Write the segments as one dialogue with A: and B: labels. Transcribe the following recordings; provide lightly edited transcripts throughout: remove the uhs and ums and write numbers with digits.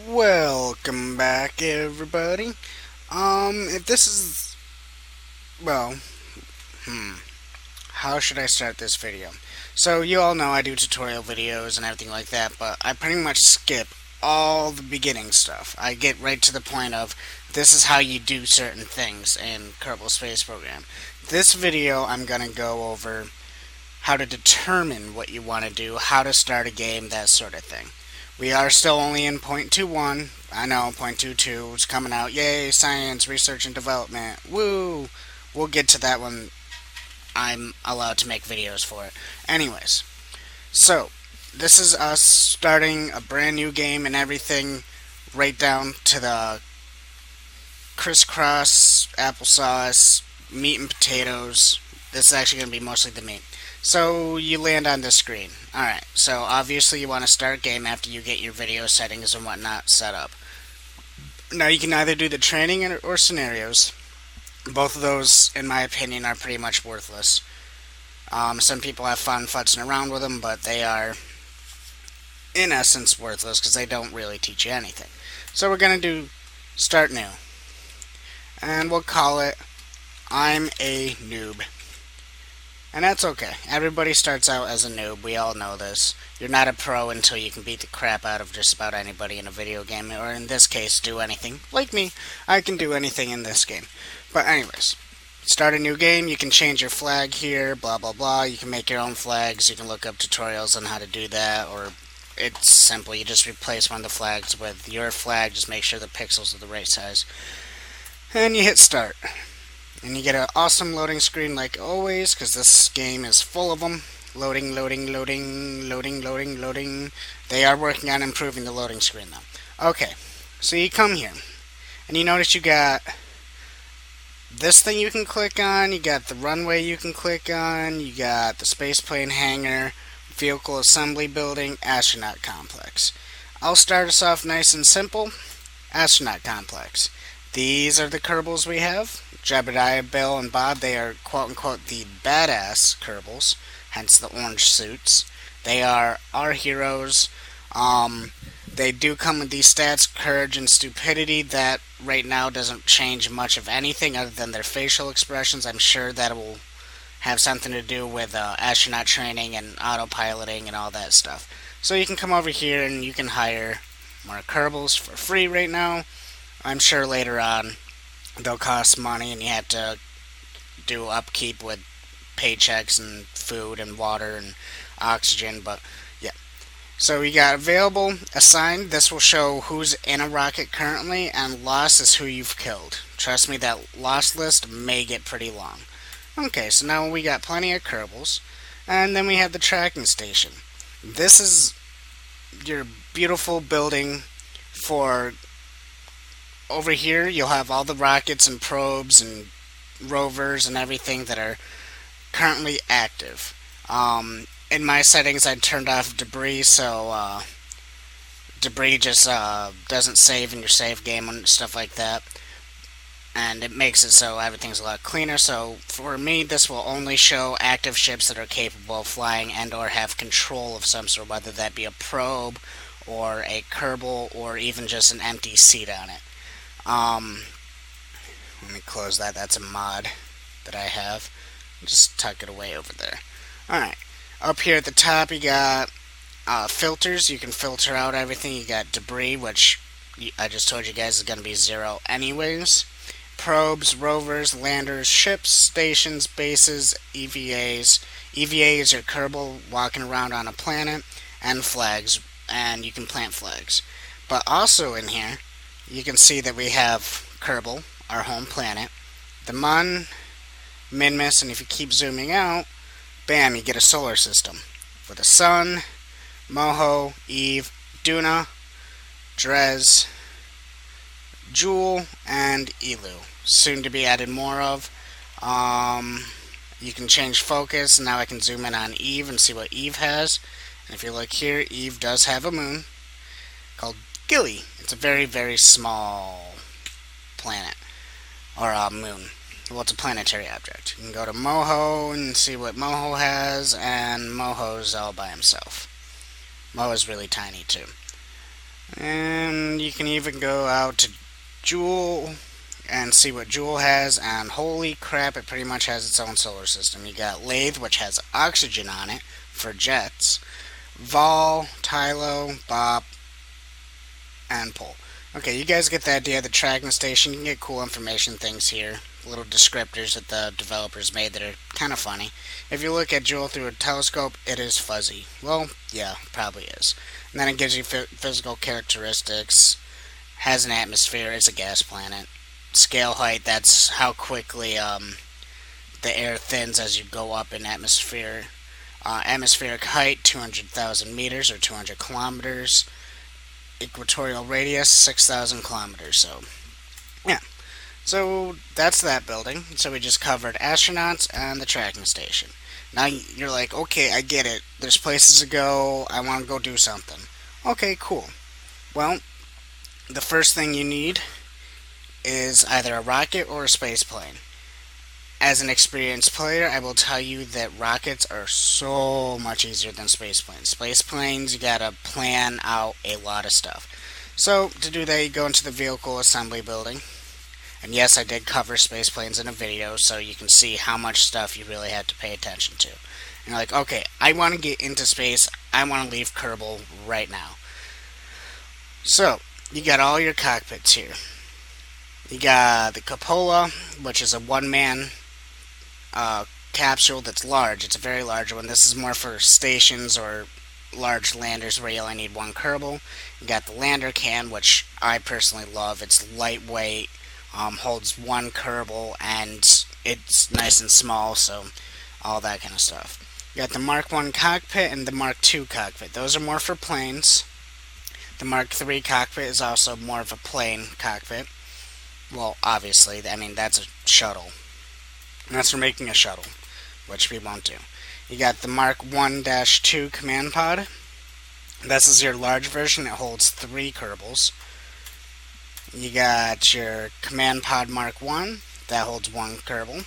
A: Welcome back, everybody. If this is, well, how should I start this video? So, you all know I do tutorial videos and everything like that, but I pretty much skip all the beginning stuff. I get right to the point of, this is how you do certain things in Kerbal Space Program. This video, I'm gonna go over how to determine what you want to do, how to start a game, that sort of thing. We are still only in 0.21. I know, 0.22 is coming out. Yay, science, research, and development. Woo! We'll get to that when I'm allowed to make videos for it. Anyways, so, this is us starting a brand new game and everything, right down to the crisscross, applesauce, meat and potatoes. This is actually going to be mostly the meat. So you land on this screen. Alright, so obviously you want to start a game after you get your video settings and whatnot set up. Now you can either do the training or scenarios. Both of those, in my opinion, are pretty much worthless. Some people have fun futzing around with them, but they are, in essence, worthless because they don't really teach you anything. So we're going to do Start New. And we'll call it I'm a Noob. And that's okay. Everybody starts out as a noob. We all know this. You're not a pro until you can beat the crap out of just about anybody in a video game, or in this case, do anything. Like me, I can do anything in this game. But anyways, start a new game. You can change your flag here, blah blah blah. You can make your own flags. You can look up tutorials on how to do that, or it's simple. You just replace one of the flags with your flag. Just make sure the pixels are the right size. And you hit start. And you get an awesome loading screen like always, because this game is full of them. Loading, loading, loading, loading, loading, loading. They are working on improving the loading screen though. Okay, so you come here, and you notice you got this thing you can click on, you got the runway you can click on, you got the spaceplane hangar, vehicle assembly building, astronaut complex. I'll start us off nice and simple. Astronaut complex. These are the Kerbals we have. Jebediah, Bill, and Bob, they are quote-unquote the badass Kerbals, hence the orange suits. They are our heroes. They do come with these stats, courage and stupidity, that right now doesn't change much of anything other than their facial expressions. I'm sure that will have something to do with astronaut training and autopiloting and all that stuff. So you can come over here and you can hire more Kerbals for free right now. I'm sure later on they'll cost money and you have to do upkeep with paychecks and food and water and oxygen, but yeah. So we got available, assigned. This will show who's in a rocket currently, and lost is who you've killed. Trust me, that lost list may get pretty long. Okay, so now we got plenty of Kerbals, and then we have the tracking station. This is your beautiful building for over here. You'll have all the rockets and probes and rovers and everything that are currently active. In my settings, I turned off debris, so debris just doesn't save in your save game and stuff like that. And it makes it so everything's a lot cleaner. So for me, this will only show active ships that are capable of flying and or have control of some sort, whether that be a probe or a Kerbal or even just an empty seat on it. Let me close that. That's a mod that I have. Just tuck it away over there. Alright. Up here at the top, you got filters. You can filter out everything. You got debris, which I just told you guys is going to be 0 anyways. Probes, rovers, landers, ships, stations, bases, EVAs. EVA is your Kerbal walking around on a planet, and flags. And you can plant flags. But also in here, you can see that we have Kerbal, our home planet, the Mun, Minmus, and if you keep zooming out, bam, you get a solar system with the Sun, Moho, Eve, Duna, Drez, Jewel, and Elu. Soon to be added more of. You can change focus, and now I can zoom in on Eve and see what Eve has. And if you look here, Eve does have a moon called Gilly. It's a very, very small planet, or moon. Well, it's a planetary object. You can go to Moho and see what Moho has, and Moho's all by himself. Moho's really tiny too. And you can even go out to Joule and see what Joule has, and holy crap, it pretty much has its own solar system. You got Lathe, which has oxygen on it for jets, Vol, Tylo, Bop, and Pole. Okay, you guys get the idea of the tracking station. You can get cool information things here, little descriptors that the developers made that are kind of funny. If you look at Joule through a telescope, it is fuzzy. Well, yeah, probably is. And then it gives you physical characteristics, has an atmosphere, it's a gas planet. Scale height, that's how quickly the air thins as you go up in atmosphere. Atmospheric height, 200,000 meters or 200 kilometers. Equatorial radius, 6,000 kilometers. So, yeah. So, that's that building. So, we just covered astronauts and the tracking station. Now, you're like, okay, I get it. There's places to go. I want to go do something. Okay, cool. Well, the first thing you need is either a rocket or a space plane. As an experienced player, I will tell you that rockets are so much easier than space planes. Space planes, you gotta plan out a lot of stuff. So, to do that, you go into the vehicle assembly building. And yes, I did cover space planes in a video, so you can see how much stuff you really have to pay attention to. And you're like, okay, I want to get into space. I want to leave Kerbal right now. So, you got all your cockpits here. You got the cupola, which is a one-man capsule that's large. It's a very large one. This is more for stations or large landers where you only need one Kerbal. You got the lander can, which I personally love. It's lightweight, holds one Kerbal, and it's nice and small, so all that kind of stuff. You got the Mark 1 cockpit and the Mark 2 cockpit. Those are more for planes. The Mark 3 cockpit is also more of a plane cockpit. Well, obviously, I mean, that's a shuttle. And that's for making a shuttle, which we won't do. You got the Mark 1-2 command pod. This is your large version. It holds 3 Kerbals. You got your command pod Mark 1. That holds 1 Kerbal.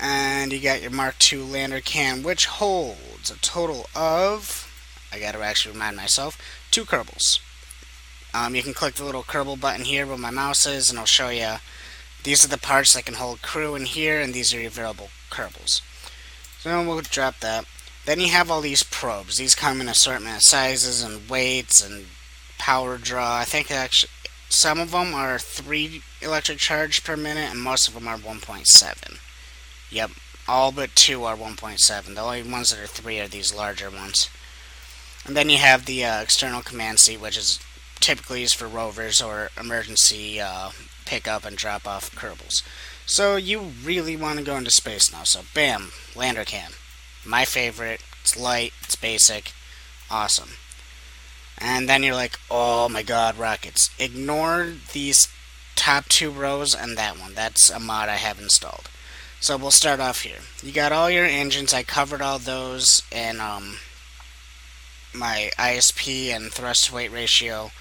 A: And you got your Mark 2 lander can, which holds a total of, I gotta actually remind myself, 2 Kerbals. You can click the little Kerbal button here where my mouse is, and it'll show you these are the parts that can hold crew in here, and these are your variable Kerbals. So we'll drop that. Then you have all these probes. These come in assortment of sizes and weights and power draw. I think actually some of them are 3 electric charge per minute, and most of them are 1.7. Yep, all but 2 are 1.7. The only ones that are 3 are these larger ones. And then you have the external command seat, which is typically used for rovers or emergency pick up and drop off Kerbals. So you really want to go into space now. So bam, lander can. My favorite. It's light, it's basic, awesome. And then you're like, oh my god, rockets. Ignore these top 2 rows and that one. That's a mod I have installed. So we'll start off here. You got all your engines. I covered all those in my ISP and thrust to weight ratio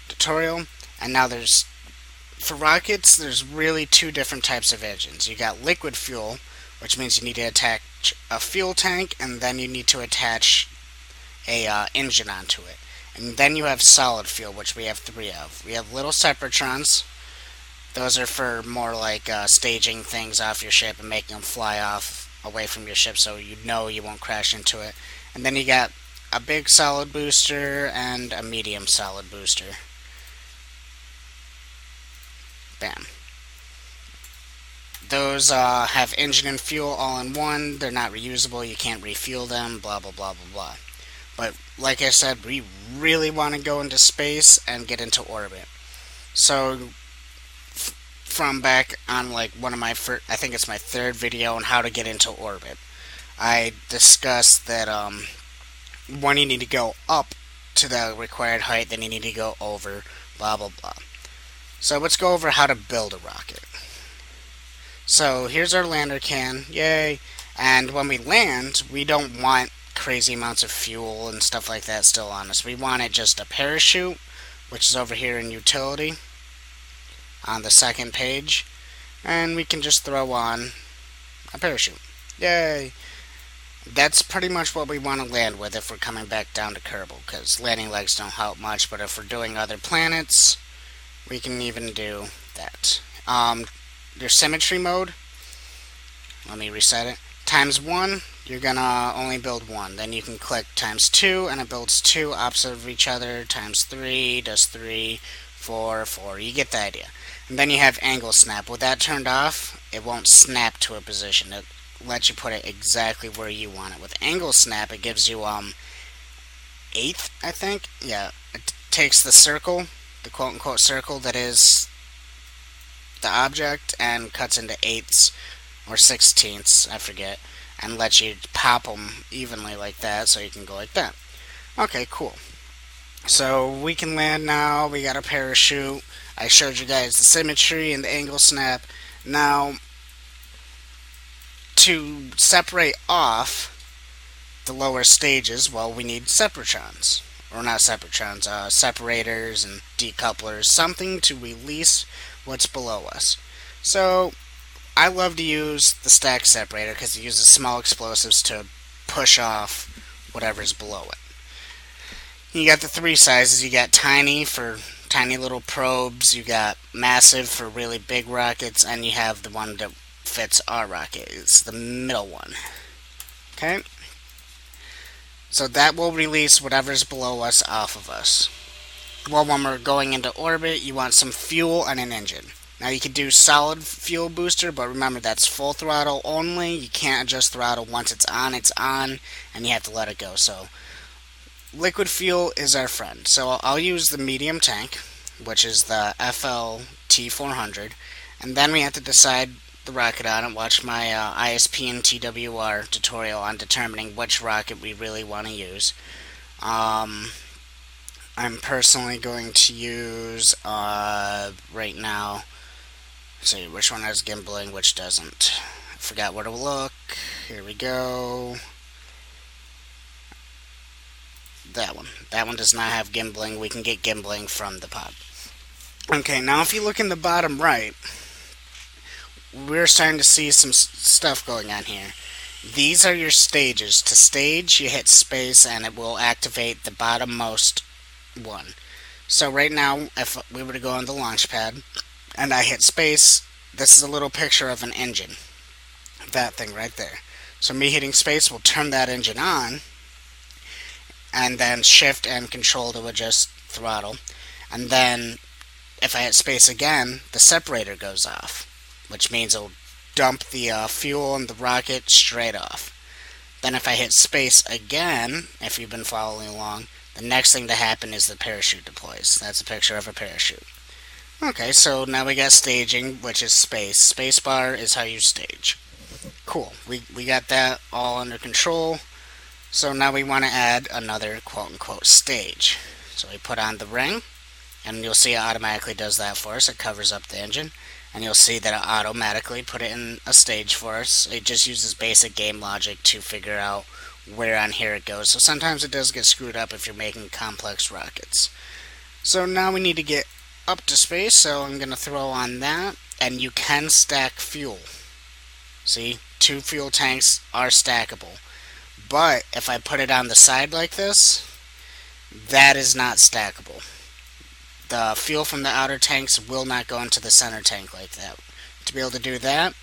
A: tutorial. And now for rockets, there's really 2 different types of engines. You got liquid fuel, which means you need to attach a fuel tank, and then you need to attach a engine onto it. And then you have solid fuel, which we have 3 of. We have little separatrons. Those are for more like staging things off your ship and making them fly off away from your ship so you know you won't crash into it. And then you got a big solid booster and a medium solid booster. Bam. Those have engine and fuel all in one. They're not reusable. You can't refuel them. Blah, blah, blah, blah, blah. But like I said, we really want to go into space and get into orbit. So from back on like one of my first, I think it's my 3rd video on how to get into orbit, I discussed that one, you need to go up to the required height, then you need to go over, blah, blah, blah. So let's go over how to build a rocket. So here's our lander can, yay. And when we land, we don't want crazy amounts of fuel and stuff like that still on us. We want it just a parachute, which is over here in utility on the 2nd page. And we can just throw on a parachute. Yay. That's pretty much what we want to land with if we're coming back down to Kerbal, because landing legs don't help much, but if we're doing other planets, we can even do that. Your symmetry mode, let me reset it. Times 1, you're gonna only build 1. Then you can click times 2, and it builds 2 opposite of each other. Times 3 does 3, 4, 4. You get the idea. And then you have angle snap. With that turned off, it won't snap to a position. It lets you put it exactly where you want it. With angle snap, it gives you eighth, I think. Yeah, it takes the circle, the quote unquote circle that is the object, and cuts into eighths or sixteenths, I forget, and lets you pop them evenly like that, so you can go like that. Okay, cool. So we can land now. We got a parachute. I showed you guys the symmetry and the angle snap. Now, to separate off the lower stages, well, we need separatrons. Or not separatrons, separators and decouplers, something to release what's below us. So, I love to use the stack separator because it uses small explosives to push off whatever's below it. You got the three sizes. You got tiny for tiny little probes, you got massive for really big rockets, and you have the one that fits our rocket. It's the middle one. Okay? So that will release whatever's below us off of us. Well, when we're going into orbit, you want some fuel and an engine. Now you could do solid fuel booster, but remember that's full throttle only. You can't adjust throttle. Once it's on, and you have to let it go. So liquid fuel is our friend. So I'll use the medium tank, which is the FLT 400, and then we have to decide the rocket on it. Watch my ISP and TWR tutorial on determining which rocket we really want to use. I'm personally going to use right now. See which one has gimbaling, which doesn't. I forgot where to look. Here we go. That one. That one does not have gimbaling. We can get gimbaling from the pod. Okay, now if you look in the bottom right, we're starting to see some stuff going on here. These are your stages. To stage, you hit space and it will activate the bottommost one. So right now, if we were to go on the launch pad and I hit space, this is a little picture of an engine. That thing right there. So me hitting space will turn that engine on, and then shift and control to adjust throttle. And then if I hit space again, the separator goes off, which means it'll dump the fuel and the rocket straight off. Then if I hit space again, if you've been following along, the next thing to happen is the parachute deploys. That's a picture of a parachute. Okay, so now we got staging, which is space. Spacebar is how you stage. Cool. We got that all under control. So now we want to add another quote-unquote stage. So we put on the ring, and you'll see it automatically does that for us. It covers up the engine, and you'll see that it automatically put it in a stage for us. It just uses basic game logic to figure out where on here it goes. So sometimes it does get screwed up if you're making complex rockets. So now we need to get up to space, so I'm going to throw on that, and you can stack fuel. See, 2 fuel tanks are stackable. But if I put it on the side like this, that is not stackable. The fuel from the outer tanks will not go into the center tank like that. To be able to do that,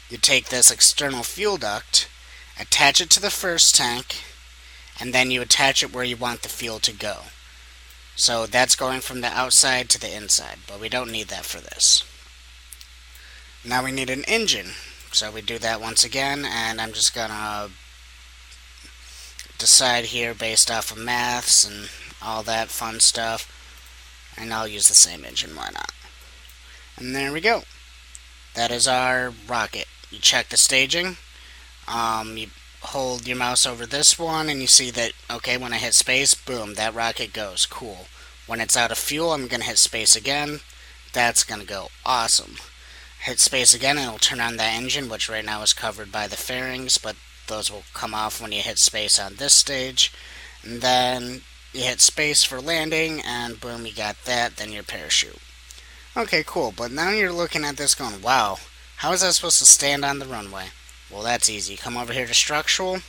A: you take this external fuel duct, attach it to the first tank, and then you attach it where you want the fuel to go. So that's going from the outside to the inside, but we don't need that for this. Now we need an engine. So we do that once again, and I'm just gonna decide here based off of maths and all that fun stuff, and I'll use the same engine, why not? And there we go. That is our rocket. You check the staging, you hold your mouse over this one and you see that, okay, when I hit space, boom, that rocket goes. Cool. When it's out of fuel, I'm going to hit space again. That's going to go awesome. Hit space again and it'll turn on that engine, which right now is covered by the fairings, but those will come off when you hit space on this stage. And then you hit space for landing and boom, you got that, then your parachute. Okay, cool, but now you're looking at this going, wow, how is that supposed to stand on the runway? Well, that's easy. Come over here to structural,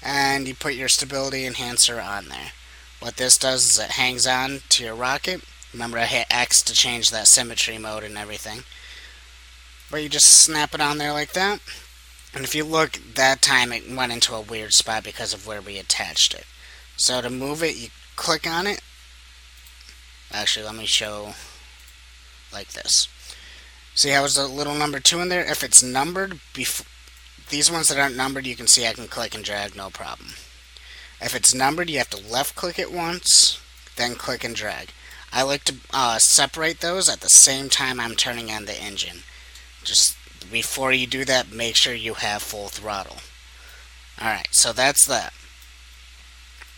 A: and you put your stability enhancer on there. What this does is it hangs on to your rocket. Remember, I hit X to change that symmetry mode and everything. But you just snap it on there like that. And if you look, that time it went into a weird spot because of where we attached it. So to move it, you click on it. Actually, let me show like this. See how there's a little number 2 in there? If it's numbered, these ones that aren't numbered, you can see I can click and drag, no problem. If it's numbered, you have to left click it once, then click and drag. I like to separate those at the same time I'm turning on the engine. Just before you do that, make sure you have full throttle. Alright, so that's that.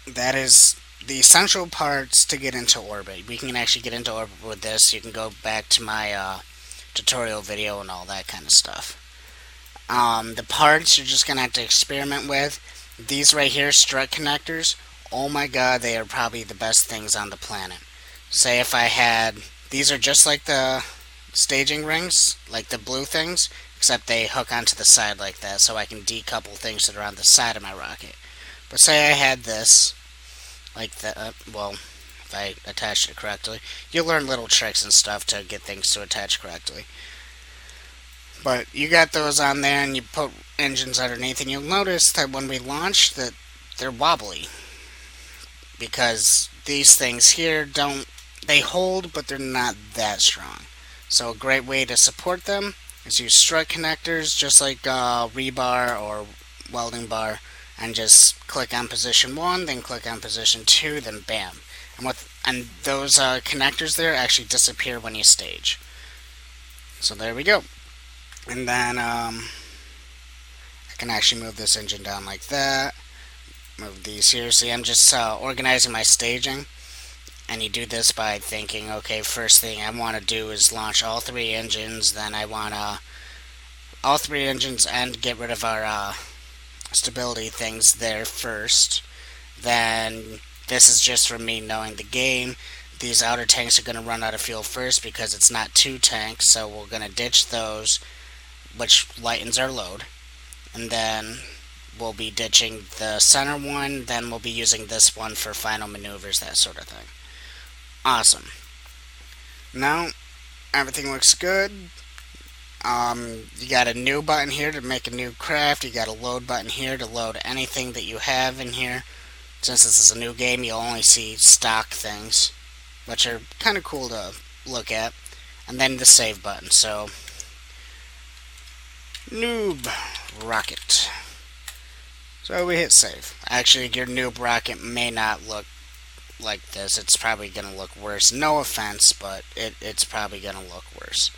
A: That is the essential parts to get into orbit. We can actually get into orbit with this. You can go back to my tutorial video and all that kind of stuff. The parts you're just going to have to experiment with. These right here, strut connectors, oh my god, they are probably the best things on the planet. Say if I had, these are just like the staging rings, like the blue things, except they hook onto the side like that, so I can decouple things that are on the side of my rocket. But say I had this, like that, well, if I attached it correctly, you'll learn little tricks and stuff to get things to attach correctly. But you got those on there and you put engines underneath, and you'll notice that when we launch that they're wobbly. Because these things here they hold, but they're not that strong. So a great way to support them is use strut connectors, just like rebar or welding bar, and just click on position 1, then click on position 2, then bam. And those connectors there actually disappear when you stage. So there we go. And then I can actually move this engine down like that. Move these here. See, I'm just organizing my staging. And you do this by thinking, okay, first thing I want to do is launch all 3 engines. Then I want all 3 engines and get rid of our stability things there first. Then this is just for me knowing the game. These outer tanks are going to run out of fuel first because it's not 2 tanks. So we're going to ditch those, which lightens our load. And then we'll be ditching the center one. Then we'll be using this one for final maneuvers, that sort of thing. Awesome. Now, everything looks good. You got a new button here to make a new craft. You got a load button here to load anything that you have in here. Since this is a new game, you'll only see stock things, which are kind of cool to look at. And then the save button. So, noob rocket. So we hit save. Actually, your noob rocket may not look like this. It's probably going to look worse. No offense, but it's probably going to look worse.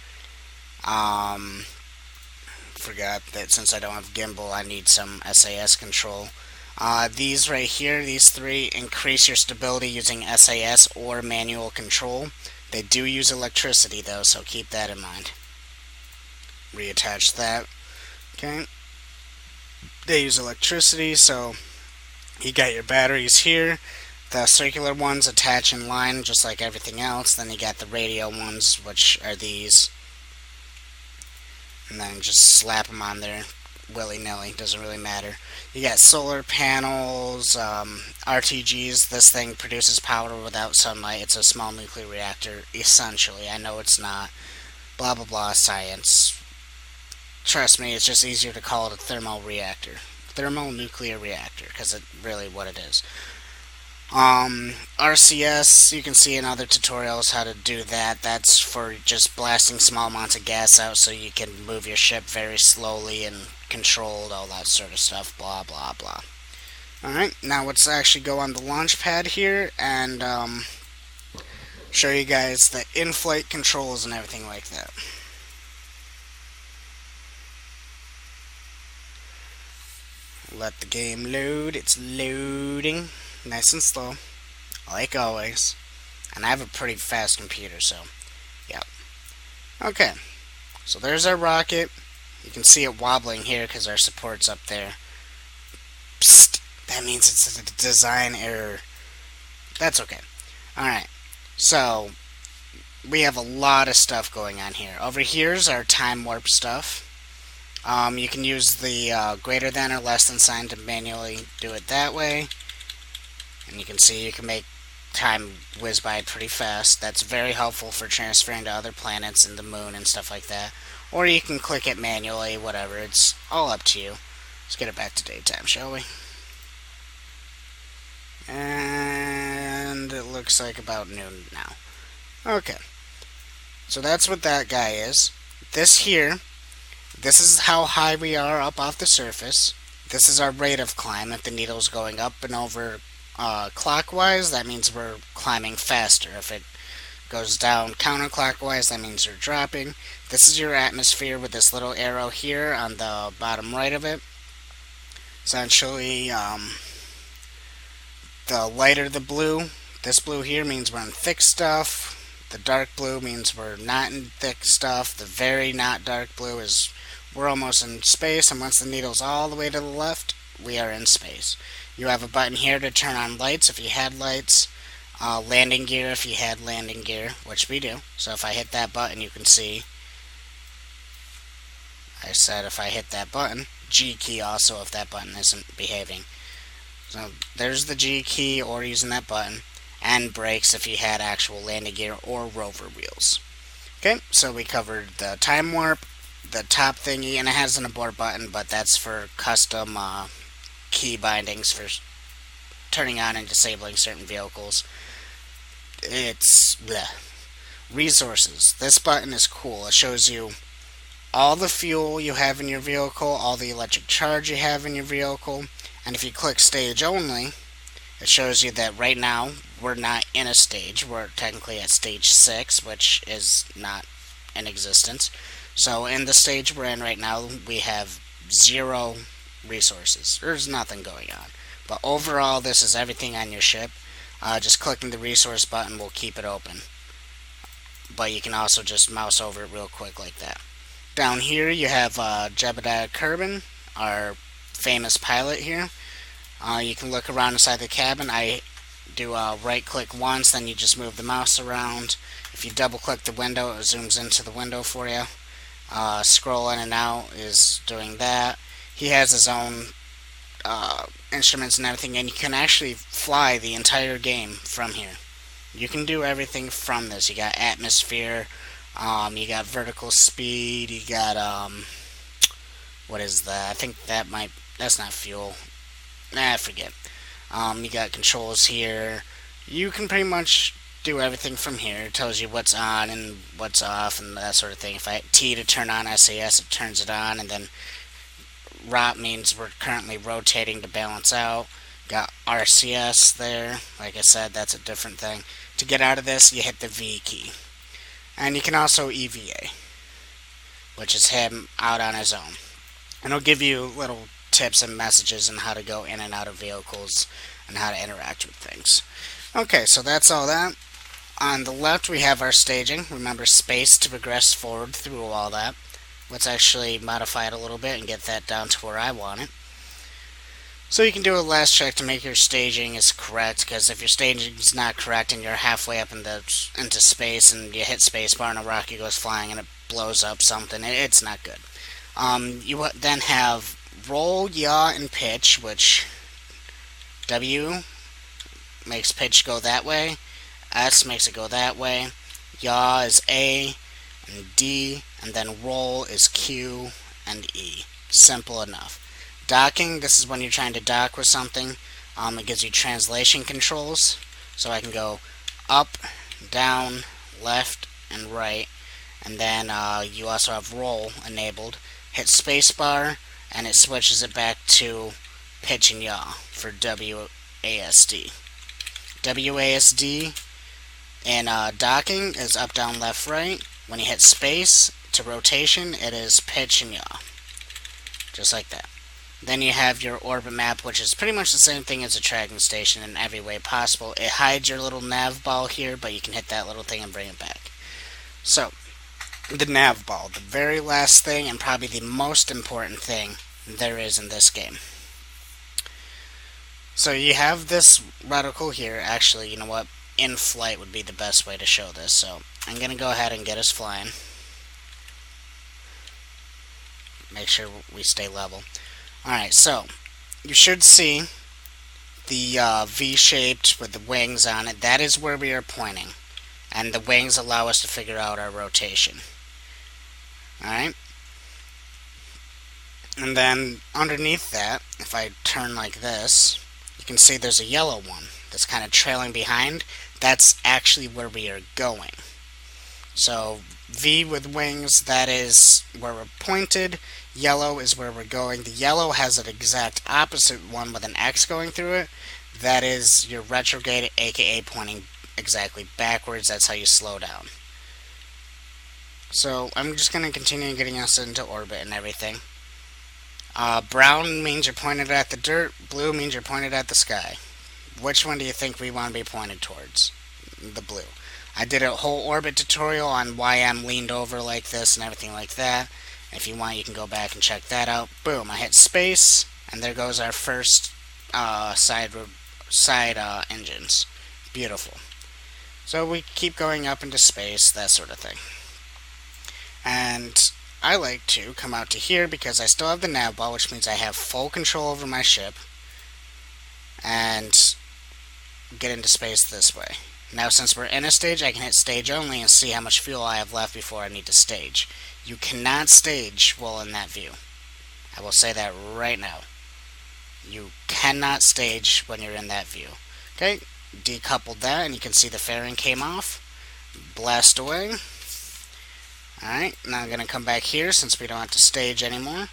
A: Forgot that since I don't have gimbal, I need some SAS control. These right here, these 3, increase your stability using SAS or manual control. They do use electricity though, so keep that in mind. Reattach that. Okay. They use electricity, so you got your batteries here. The circular ones attach in line just like everything else. Then you got the radio ones, which are these. And then just slap them on there willy-nilly, doesn't really matter. You got solar panels, RTGs. This thing produces power without sunlight. It's a small nuclear reactor, essentially. I know it's not. Blah, blah, blah, science. Trust me, it's just easier to call it a thermonuclear reactor, because it's really what it is. RCS, you can see in other tutorials how to do that. That's for just blasting small amounts of gas out so you can move your ship very slowly and controlled, all that sort of stuff, blah, blah, blah. Alright, now let's actually go on the launch pad here and show you guys the in-flight controls and everything like that. Let the game load. It's loading. Nice and slow, like always. And I have a pretty fast computer, so yeah. Okay, so there's our rocket. You can see it wobbling here because our support's up there. Psst, that means it's a design error. That's okay. Alright, so we have a lot of stuff going on here. Over here's our time warp stuff. You can use the greater than or less than sign to manually do it that way. And you can see you can make time whiz by pretty fast. That's very helpful for transferring to other planets and the moon and stuff like that. Or you can click it manually, whatever. It's all up to you. Let's get it back to daytime, shall we? And it looks like about noon now. Okay. So that's what that guy is. This here, this is how high we are up off the surface. This is our rate of climb. If the needle's going up and over clockwise, that means we're climbing faster. If it goes down counterclockwise, that means you're dropping. This is your atmosphere with this little arrow here on the bottom right of it. Essentially, the lighter the blue, this blue here means we're in thick stuff. The dark blue means we're not in thick stuff. The very not dark blue is we're almost in space, and once the needle's all the way to the left, we are in space. You have a button here to turn on lights if you had lights, landing gear if you had landing gear, which we do. So if I hit that button, you can see, I said if I hit that button, G key also if that button isn't behaving. So there's the G key or using that button, and brakes if you had actual landing gear or rover wheels. Okay, so we covered the time warp, the top thingy, and it has an abort button, but that's for custom key bindings for turning on and disabling certain vehicles. It's bleh. Resources. This button is cool. It shows you all the fuel you have in your vehicle, all the electric charge you have in your vehicle, and if you click stage only, it shows you that right now we're not in a stage. We're technically at stage 6, which is not in existence. So in the stage we're in right now, we have 0 resources. There's nothing going on. But overall, this is everything on your ship. Just clicking the resource button will keep it open. But you can also just mouse over it real quick like that. Down here you have Jebediah Kerbal, our famous pilot here. You can look around inside the cabin. I do right click once, then you just move the mouse around. If you double click the window, it zooms into the window for you. Scroll in and out is doing that. He has his own instruments and everything, and you can actually fly the entire game from here. You can do everything from this. You got atmosphere, you got vertical speed, you got what is that? I think that's not fuel. Nah, I forget. You got controls here. You can pretty much do everything from here. It tells you what's on and what's off and that sort of thing. If I hit T to turn on SAS, it turns it on, and then ROT means we're currently rotating to balance out. Got RCS there. Like I said, that's a different thing. To get out of this, you hit the V key. And you can also EVA, which is him out on his own. And it'll give you little tips and messages on how to go in and out of vehicles and how to interact with things. Okay, so that's all that. On the left we have our staging. Remember, space to progress forward through all that. Let's actually modify it a little bit and get that down to where I want it. So you can do a last check to make your staging is correct, because if your staging is not correct and you're halfway up into space and you hit spacebar and a rocket goes flying and it blows up something, it's not good. You then have roll, yaw, and pitch, which W makes pitch go that way, S makes it go that way, yaw is A and D, and then roll is Q and E. Simple enough. Docking, this is when you're trying to dock with something. It gives you translation controls, so I can go up, down, left, and right. And then you also have roll enabled. Hit spacebar, and it switches it back to pitch and yaw for WASD. WASD in docking is up, down, left, right. When you hit space to rotation, it is pitch and yaw. Just like that. Then you have your orbit map, which is pretty much the same thing as a tracking station in every way possible. It hides your little nav ball here, but you can hit that little thing and bring it back. So, the nav ball, the very last thing and probably the most important thing there is in this game. So you have this reticle here. Actually, you know what? In flight would be the best way to show this. So I'm going to go ahead and get us flying. make sure we stay level. Alright, so you should see the V-shaped with the wings on it. That is where we are pointing. And the wings allow us to figure out our rotation. Alright? And then underneath that, if I turn like this, you can see there's a yellow one that's kind of trailing behind. That's actually where we are going. So V with wings, that is where we're pointed. Yellow is where we're going. The yellow has an exact opposite one with an X going through it. That is your retrograde, aka pointing exactly backwards. That's how you slow down. So I'm just going to continue getting us into orbit and everything. Brown means you're pointed at the dirt. Blue means you're pointed at the sky. Which one do you think we want to be pointed towards? The blue. I did a whole orbit tutorial on why I'm leaned over like this and everything like that. If you want, you can go back and check that out. Boom, I hit space, and there goes our first side engines. Beautiful. So we keep going up into space, that sort of thing. And I like to come out to here because I still have the nav ball, which means I have full control over my ship, and get into space this way. Now, since we're in a stage, I can hit stage only and see how much fuel I have left before I need to stage. You cannot stage while in that view. I will say that right now. You cannot stage when you're in that view. Okay, decoupled that, and you can see the fairing came off. Blast away. Alright, now I'm going to come back here since we don't have to stage anymore.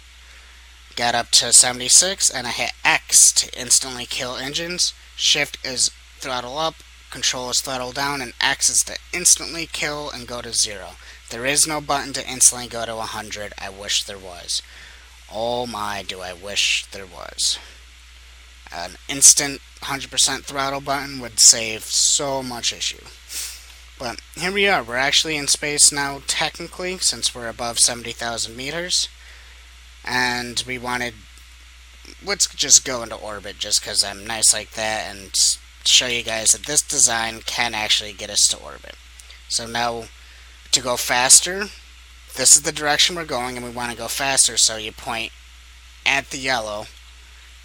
A: Got up to 76, and I hit X to instantly kill engines. Shift is throttle up. Control is throttle down, and X is to instantly kill and go to 0. There is no button to instantly go to 100. I wish there was. Oh my, do I wish there was. An instant 100% throttle button would save so much issue. But here we are. We're actually in space now, technically, since we're above 70,000 meters. And we wanted... let's just go into orbit just because I'm nice like that and show you guys that this design can actually get us to orbit. So now, to go faster, this is the direction we're going and we want to go faster, so you point at the yellow,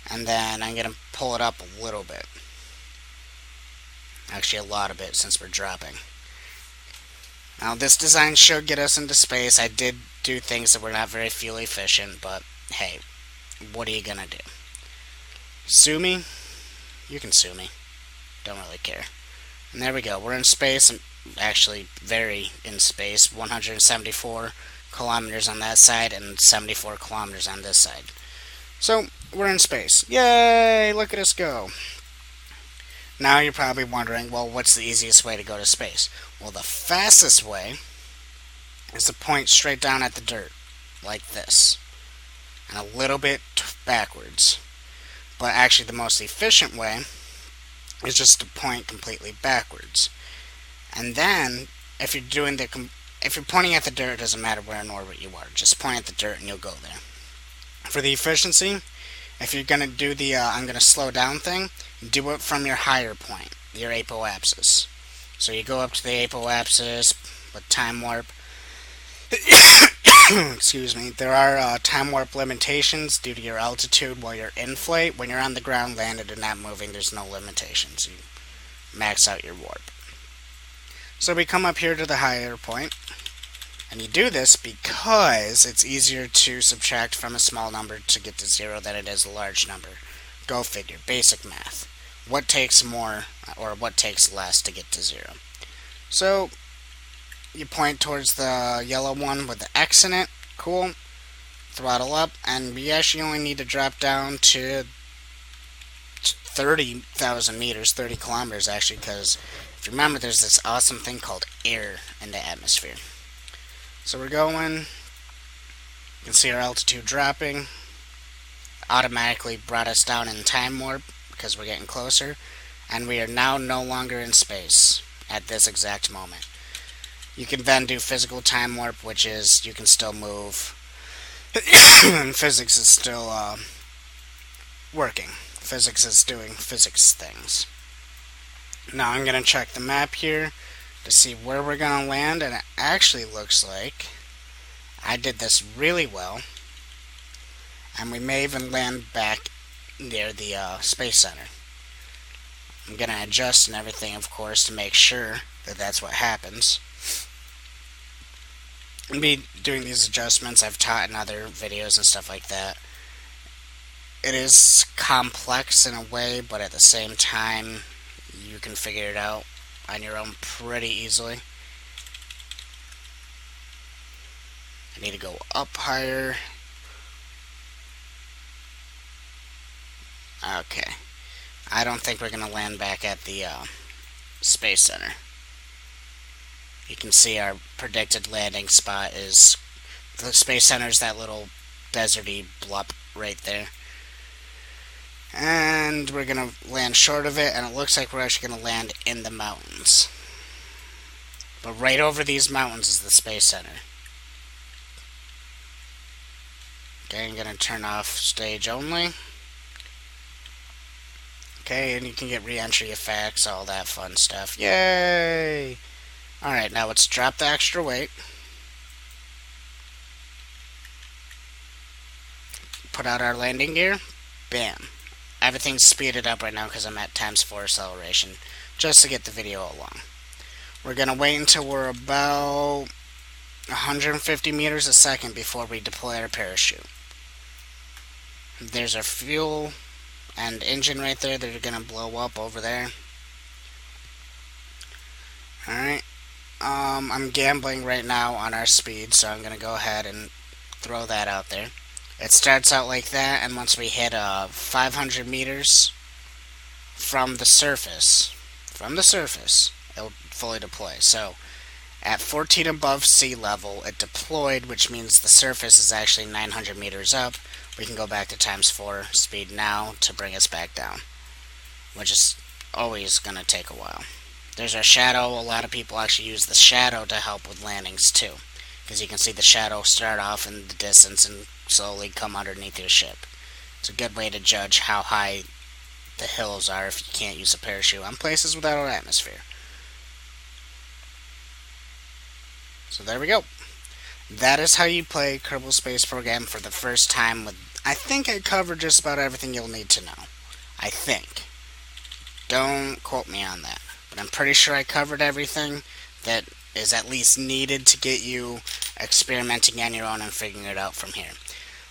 A: and then I'm going to pull it up a little bit. Actually, a lot of it since we're dropping. Now, this design should get us into space. I did do things that were not very fuel efficient, but hey, what are you going to do? Sue me? You can sue me. Don't really care. And there we go. We're in space. Actually, very in space. 174 kilometers on that side and 74 kilometers on this side. So, we're in space. Yay! Look at us go. Now you're probably wondering, well, what's the easiest way to go to space? Well, the fastest way is to point straight down at the dirt, like this. And a little bit backwards. But actually, the most efficient way is just to point completely backwards. And then, if you're pointing at the dirt, it doesn't matter where in orbit you are. Just point at the dirt and you'll go there. For the efficiency, if you're going to do the I'm going to slow down thing, do it from your higher point, your apoapsis. So you go up to the apoapsis with time warp. Excuse me. There are time warp limitations due to your altitude while you're in flight. When you're on the ground, landed and not moving, there's no limitations. You max out your warp. So we come up here to the higher point, and you do this because it's easier to subtract from a small number to get to 0 than it is a large number. Go figure. Basic math. What takes more or what takes less to get to 0? So you point towards the yellow one with the X in it. Cool. Throttle up, and we actually only need to drop down to 30,000 meters, 30 kilometers actually, because if you remember, there's this awesome thing called air in the atmosphere. So we're going. You can see our altitude dropping. Automatically brought us down in time warp because we're getting closer, and we are now no longer in space at this exact moment. You can then do physical time warp, which is you can still move, and physics is still working. Physics is doing physics things. Now I'm going to check the map here to see where we're going to land, and it actually looks like I did this really well. and we may even land back near the Space Center. I'm going to adjust and everything, of course, to make sure that that's what happens. And be doing these adjustments I've taught in other videos and stuff like that. It is complex in a way, but at the same time, you can figure it out on your own pretty easily. I need to go up higher. Okay. I don't think we're going to land back at the Space Center. You can see our predicted landing spot is the Space Center's that little deserty blup right there. And we're going to land short of it, and it looks like we're actually going to land in the mountains. But right over these mountains is the Space Center. Okay, I'm going to turn off stage only. Okay, and you can get re-entry effects, all that fun stuff. Yay! Alright, now let's drop the extra weight. Put out our landing gear. Bam. Everything's speeded up right now because I'm at ×4 acceleration, just to get the video along. We're going to wait until we're about 150 meters a second before we deploy our parachute. There's our fuel and engine right there that are going to blow up over there. Alright. I'm gambling right now on our speed, so I'm going to go ahead and throw that out there. It starts out like that, and once we hit 500 meters from the surface, it'll fully deploy. So, at 14 above sea level, it deployed, which means the surface is actually 900 meters up. We can go back to ×4 speed now to bring us back down, which is always going to take a while. There's our shadow. A lot of people actually use the shadow to help with landings too, because you can see the shadow start off in the distance and slowly come underneath your ship. It's a good way to judge how high the hills are if you can't use a parachute on places without an atmosphere. So there we go. That is how you play Kerbal Space Program for the first time. I think I covered just about everything you'll need to know. I think. Don't quote me on that. But I'm pretty sure I covered everything that is at least needed to get you experimenting on your own and figuring it out from here.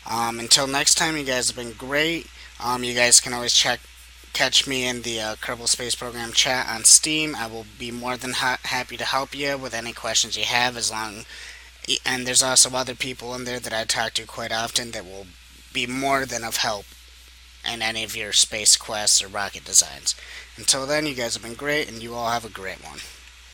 A: Until next time, you guys have been great. You guys can always catch me in the Kerbal Space Program chat on Steam. I will be more than happy to help you with any questions you have, and there's also other people in there that I talk to quite often that will be more than of help in any of your space quests or rocket designs. Until then, you guys have been great, and you all have a great one.